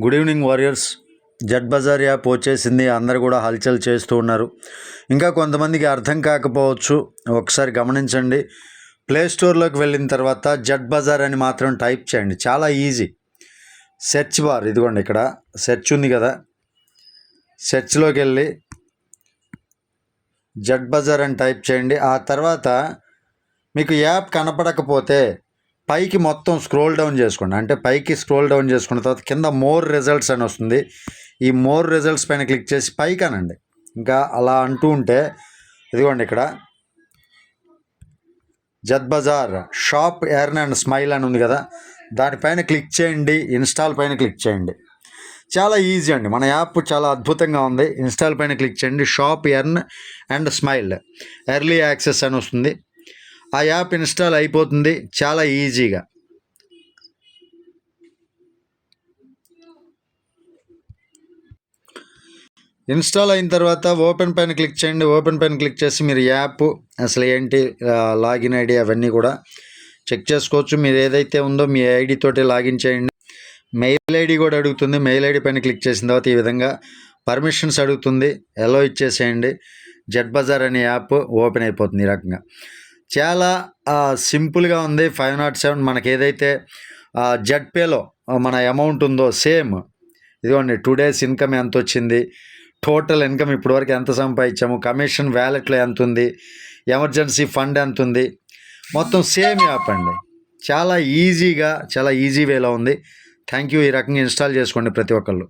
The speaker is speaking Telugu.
Good evening warriors. Z Bazaar app వచ్చేసింది, అందరు కూడా హల్చల్ చేస్తూ ఉన్నారు. ఇంకా కొంతమందికి అర్థం కాకపోవచ్చు, ఒకసారి గమనించండి. ప్లే స్టోర్లోకి వెళ్ళిన తర్వాత జడ్ బజార్ అని మాత్రం టైప్ చేయండి, చాలా ఈజీ. సెర్చ్ బార్ ఇదిగోండి, ఇక్కడ సెర్చ్ ఉంది కదా, సెర్చ్లోకి వెళ్ళి జడ్ బజార్ అని టైప్ చేయండి. ఆ తర్వాత మీకు యాప్ కనపడకపోతే పైకి మొత్తం స్క్రోల్ డౌన్ చేసుకోండి. అంటే పైకి స్క్రోల్ డౌన్ చేసుకున్న తర్వాత కింద మోర్ రిజల్ట్స్ అని వస్తుంది. ఈ మోర్ రిజల్ట్స్ పైన క్లిక్ చేసి పైకి అనండి. ఇంకా అలా అంటూ ఉంటే ఇదిగోండి, ఇక్కడ Z Bazaar shop earn and smile అని ఉంది కదా, దానిపైన క్లిక్ చేయండి. ఇన్స్టాల్ పైన క్లిక్ చేయండి. చాలా ఈజీ అండి, మన యాప్ చాలా అద్భుతంగా ఉంది. ఇన్స్టాల్ పైన క్లిక్ చేయండి. Shop earn and smile early access అని వస్తుంది. ఆ యాప్ ఇన్స్టాల్ అయిపోతుంది చాలా ఈజీగా. ఇన్స్టాల్ అయిన తర్వాత ఓపెన్ పైన క్లిక్ చేయండి. ఓపెన్ పైన క్లిక్ చేసి మీరు యాప్ అసలు ఏంటి, లాగిన్ ఐడి అవన్నీ కూడా చెక్ చేసుకోవచ్చు. మీరు ఏదైతే ఉందో మీ ఐడి తోటి లాగిన్ చేయండి. మెయిల్ ఐడి కూడా అడుగుతుంది. మెయిల్ ఐడి పైన క్లిక్ చేసిన తర్వాత ఈ విధంగా పర్మిషన్స్ అడుగుతుంది, ఎలో ఇచ్చేసేయండి. జడ్ బజార్ అనే యాప్ ఓపెన్ అయిపోతుంది. ఈ రకంగా చాలా సింపుల్గా ఉంది. 507 మనకి ఏదైతే జడ్ పేలో మన అమౌంట్ ఉందో సేమ్ ఇదిగోండి, 2 days ఇన్కమ్ ఎంత వచ్చింది, టోటల్ ఇన్కమ్ ఇప్పటివరకు ఎంత సంపాదించాము, కమిషన్ వ్యాలెట్లో ఎంత ఉంది, ఎమర్జెన్సీ ఫండ్ ఎంత ఉంది, మొత్తం సేమ్ యాప్ అండి. చాలా ఈజీగా, చాలా ఈజీ వేలో ఉంది. Thank you. ఈ రకంగా ఇన్స్టాల్ చేసుకోండి ప్రతి ఒక్కళ్ళు.